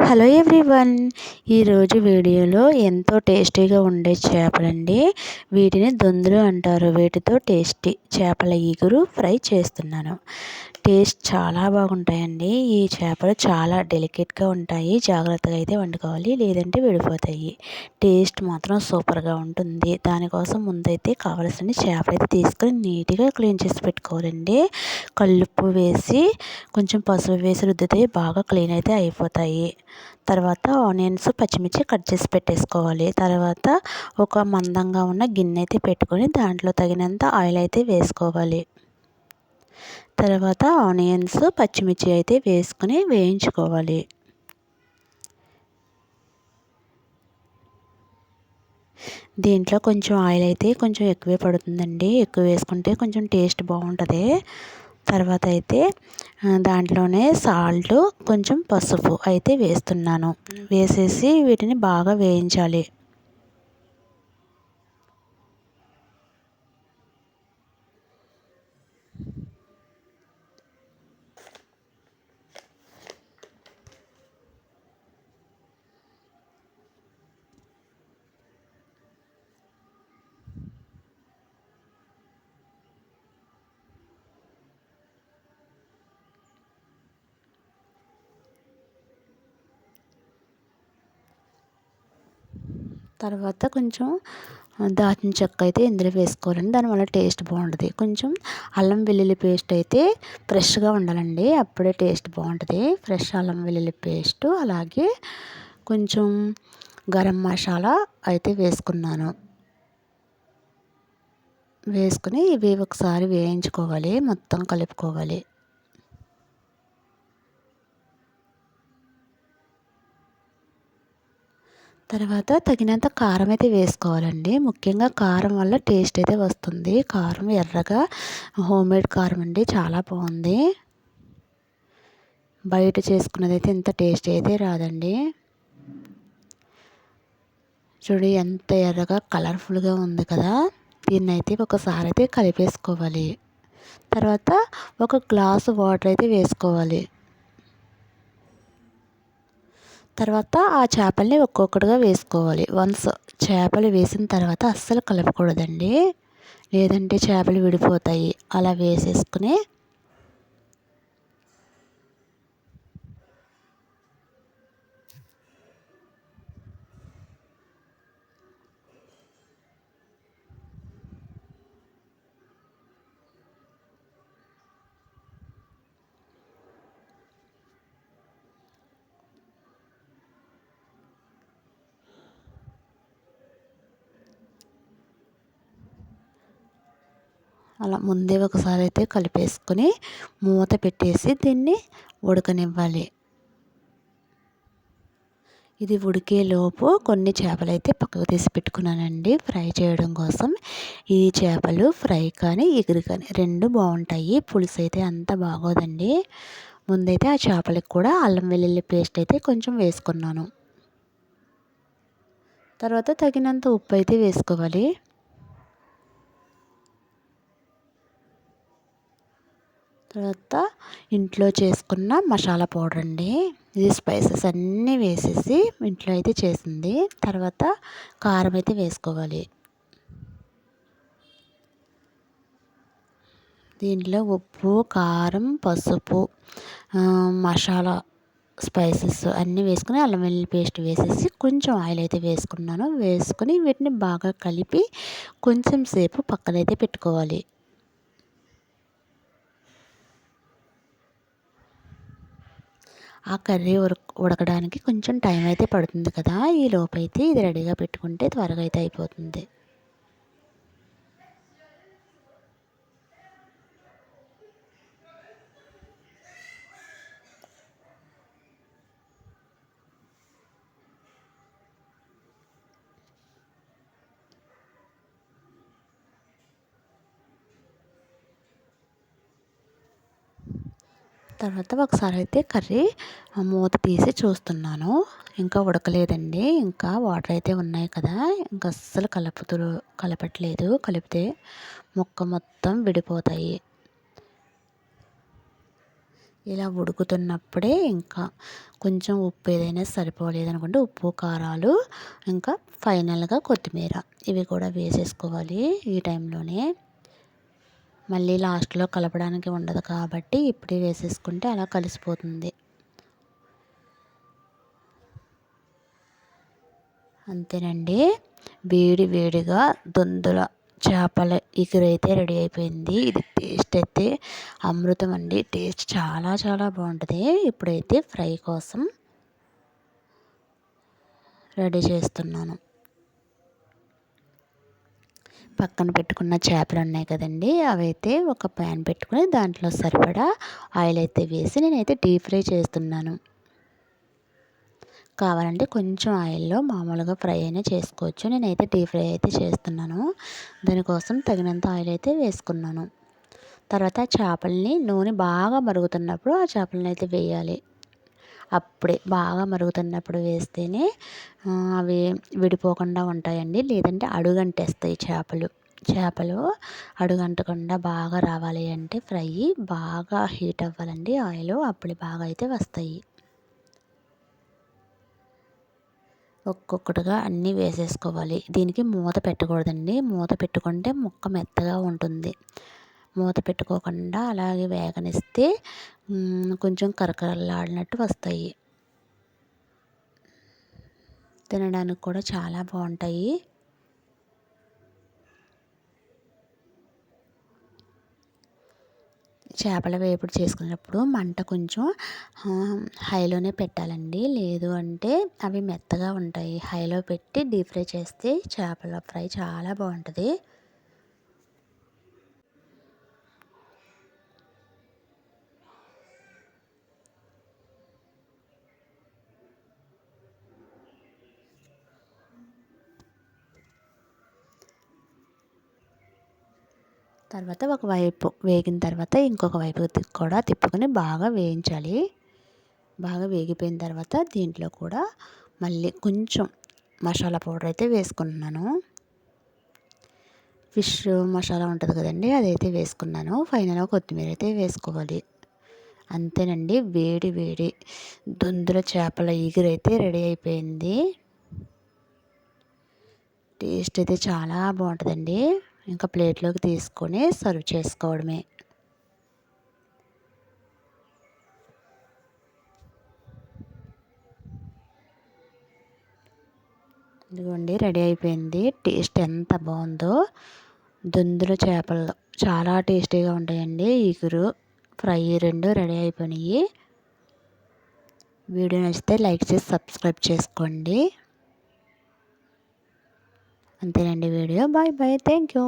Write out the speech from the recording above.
Hello everyone. ఈరోజు వీడియోలో ఎంతో టేస్టీగా ఉండే చేపలండి. వీటిని దొందులు అంటారు. వీటితో టేస్టీ చేపల ఈగురు ఫ్రై చేస్తున్నాను. టేస్ట్ చాలా బాగుంటాయండి. ఈ చేపలు చాలా డెలికేట్గా ఉంటాయి. జాగ్రత్తగా అయితే వండుకోవాలి, లేదంటే విడిపోతాయి. టేస్ట్ మాత్రం సూపర్గా ఉంటుంది. దానికోసం ముందైతే కావలసిన చేపలు అయితే తీసుకొని నీట్గా క్లీన్ చేసి పెట్టుకోవాలండి. కల్లుప్పు వేసి కొంచెం పసుపు వేసి రుద్దితే బాగా క్లీన్ అయితే అయిపోతాయి. తర్వాత ఆనియన్స్, పచ్చిమిర్చి కట్ చేసి పెట్టేసుకోవాలి. తర్వాత ఒక మందంగా ఉన్న గిన్నె అయితే పెట్టుకొని దాంట్లో తగినంత ఆయిల్ అయితే వేసుకోవాలి. తర్వాత ఆనియన్స్, పచ్చిమిర్చి అయితే వేసుకొని వేయించుకోవాలి. దీంట్లో కొంచెం ఆయిల్ అయితే కొంచెం ఎక్కువే పడుతుందండి. ఎక్కువ వేసుకుంటే కొంచెం టేస్ట్ బాగుంటుంది. తర్వాత అయితే దాంట్లోనే సాల్ట్, కొంచెం పసుపు అయితే వేస్తున్నాను. వేసేసి వీటిని బాగా వేయించాలి. తర్వాత కొంచెం దాల్చిన చెక్క అయితే ఇందులో వేసుకోవాలండి. దానివల్ల టేస్ట్ బాగుంటుంది. కొంచెం అల్లం వెల్లుల్లి పేస్ట్ అయితే ఫ్రెష్గా ఉండాలండి, అప్పుడే టేస్ట్ బాగుంటుంది. ఫ్రెష్ అల్లం వెల్లుల్లి పేస్టు, అలాగే కొంచెం గరం మసాలా అయితే వేసుకున్నాను. వేసుకుని ఇవి ఒకసారి వేయించుకోవాలి, మొత్తం కలుపుకోవాలి. తర్వాత తగినంత కారం అయితే వేసుకోవాలండి. ముఖ్యంగా కారం వల్ల టేస్ట్ అయితే వస్తుంది. కారం ఎర్రగా హోమ్మేడ్ కారం అండి, చాలా బాగుంది. బయట చేసుకున్నది అయితే ఇంత టేస్ట్ అయితే రాదండి. చూడు ఎంత ఎర్రగా కలర్ఫుల్గా ఉంది కదా. దీన్ని అయితే ఒకసారి అయితే కలిపేసుకోవాలి. తర్వాత ఒక గ్లాసు వాటర్ అయితే వేసుకోవాలి. తర్వాత ఆ చేపల్ని ఒక్కొక్కటిగా వేసుకోవాలి. వన్స్ చేపలు వేసిన తర్వాత అస్సలు కలపకూడదండి, లేదంటే చేపలు విడిపోతాయి. అలా వేసేసుకుని అలా ముందే ఒకసారి అయితే కలిపేసుకొని మూత పెట్టేసి దీన్ని ఉడకనివ్వాలి. ఇది ఉడికేలోపు కొన్ని చేపలైతే పక్కకు తీసి పెట్టుకున్నానండి ఫ్రై చేయడం కోసం. ఈ చేపలు ఫ్రై కానీ ఎగురు కానీ రెండు బాగుంటాయి. పులుసు అయితే అంత బాగోదండి. ముందైతే ఆ చేపలకు కూడా అల్లం వెల్లుల్లి పేస్ట్ అయితే కొంచెం వేసుకున్నాను. తర్వాత తగినంత ఉప్పు అయితే వేసుకోవాలి. తర్వాత ఇంట్లో చేసుకున్న మసాలా పౌడర్ అండి. ఇది స్పైసెస్ అన్నీ వేసేసి ఇంట్లో అయితే చేసింది. తర్వాత కారం అయితే వేసుకోవాలి. దీంట్లో ఉప్పు, కారం, పసుపు, మసాలా స్పైసెస్ అన్నీ వేసుకుని అల్లం వెల్లుల్లి పేస్ట్ వేసేసి కొంచెం ఆయిల్ అయితే వేసుకున్నాను. వేసుకొని వీటిని బాగా కలిపి కొంచెం సేపు పక్కనైతే పెట్టుకోవాలి. ఆ కర్రీ ఉడకడానికి కొంచెం టైం అయితే పడుతుంది కదా. ఈ లోపైతే ఇది రెడీగా పెట్టుకుంటే త్వరగా అయితే అయిపోతుంది. తర్వాత ఒకసారి అయితే కర్రీ మూత తీసి చూస్తున్నాను. ఇంకా ఉడకలేదండి, ఇంకా వాటర్ అయితే ఉన్నాయి కదా. ఇంకా అస్సలు కలపట్లేదు. కలిపితే ముక్క మొత్తం విడిపోతాయి. ఇలా ఉడుకుతున్నప్పుడే ఇంకా కొంచెం ఉప్పు ఏదైనా సరిపోలేదనుకుంటే ఉప్పు కారాలు ఇంకా ఫైనల్గా కొత్తిమీర ఇవి కూడా వేసేసుకోవాలి ఈ టైంలోనే. మళ్ళీ లాస్ట్లో కలపడానికి ఉండదు కాబట్టి ఇప్పుడే వేసేసుకుంటే అలా కలిసిపోతుంది. అంతేనండి, వేడి వేడిగా దొందుల చేపల ఇగురైతే రెడీ అయిపోయింది. ఇది టేస్ట్ అయితే అమృతం అండి. టేస్ట్ చాలా చాలా బాగుంటుంది. ఇప్పుడైతే ఫ్రై కోసం రెడీ చేస్తున్నాను. పక్కన పెట్టుకున్న చేపలు ఉన్నాయి కదండి, అవైతే ఒక ప్యాన్ పెట్టుకుని దాంట్లో సరిపడా ఆయిల్ అయితే వేసి నేనైతే డీప్ ఫ్రై చేస్తున్నాను. కావాలంటే కొంచెం ఆయిల్లో మామూలుగా ఫ్రై అయినా చేసుకోవచ్చు. నేనైతే డీప్ ఫ్రై అయితే చేస్తున్నాను. దానికోసం తగినంత ఆయిల్ అయితే వేసుకున్నాను. తర్వాత చేపల్ని నూనె బాగా మరుగుతున్నప్పుడు ఆ చేపలను అయితే వేయాలి. అప్పుడే బాగా మరుగుతున్నప్పుడు వేస్తేనే అవి విడిపోకుండా ఉంటాయండి. లేదంటే అడుగంటేస్తాయి చేపలు అడుగంటకుండా బాగా రావాలి అంటే ఫ్రై బాగా హీట్ అవ్వాలండి ఆయిల్. అప్పుడు బాగా అయితే వస్తాయి. ఒక్కొక్కటిగా అన్నీ వేసేసుకోవాలి. దీనికి మూత పెట్టకూడదండి. మూత పెట్టుకుంటే ముక్క మెత్తగా ఉంటుంది. మూత పెట్టుకోకుండా అలాగే వేగనిస్తే కొంచెం కరకరలాడినట్టు వస్తాయి. తినడానికి కూడా చాలా బాగుంటాయి. చేపల వేపుడు చేసుకునేటప్పుడు మంట కొంచెం హైలోనే పెట్టాలండి. లేదు అంటే అవి మెత్తగా ఉంటాయి. హైలో పెట్టి డీప్ ఫ్రై చేస్తే చేపల ఫ్రై చాలా బాగుంటుంది. తర్వాత ఒకవైపు వేగిన తర్వాత ఇంకొక వైపు కూడా తిప్పుకొని బాగా వేయించాలి. బాగా వేగిపోయిన తర్వాత దీంట్లో కూడా మళ్ళీ కొంచెం మసాలా పౌడర్ అయితే వేసుకుంటున్నాను. ఫిష్ మసాలా ఉంటుంది కదండి, అదైతే వేసుకున్నాను. ఫైనల్గా కొత్తిమీర అయితే వేసుకోవాలి. అంతేనండి, వేడి వేడి దొందుల చేపల ఇగురైతే రెడీ అయిపోయింది. టేస్ట్ అయితే చాలా బాగుంటుందండి. ఇంకా ప్లేట్లోకి తీసుకొని సర్వ్ చేసుకోవడమే. ఇదిగోండి రెడీ అయిపోయింది. టేస్ట్ ఎంత బాగుందో. దొందుల చేపలు చాలా టేస్టీగా ఉంటాయండి. ఇగురు ఫ్రై రెండు రెడీ అయిపోయినాయి. వీడియో నచ్చితే లైక్ చేసి సబ్స్క్రైబ్ చేసుకోండి. అంతేనండి video. Bye bye. Thank you.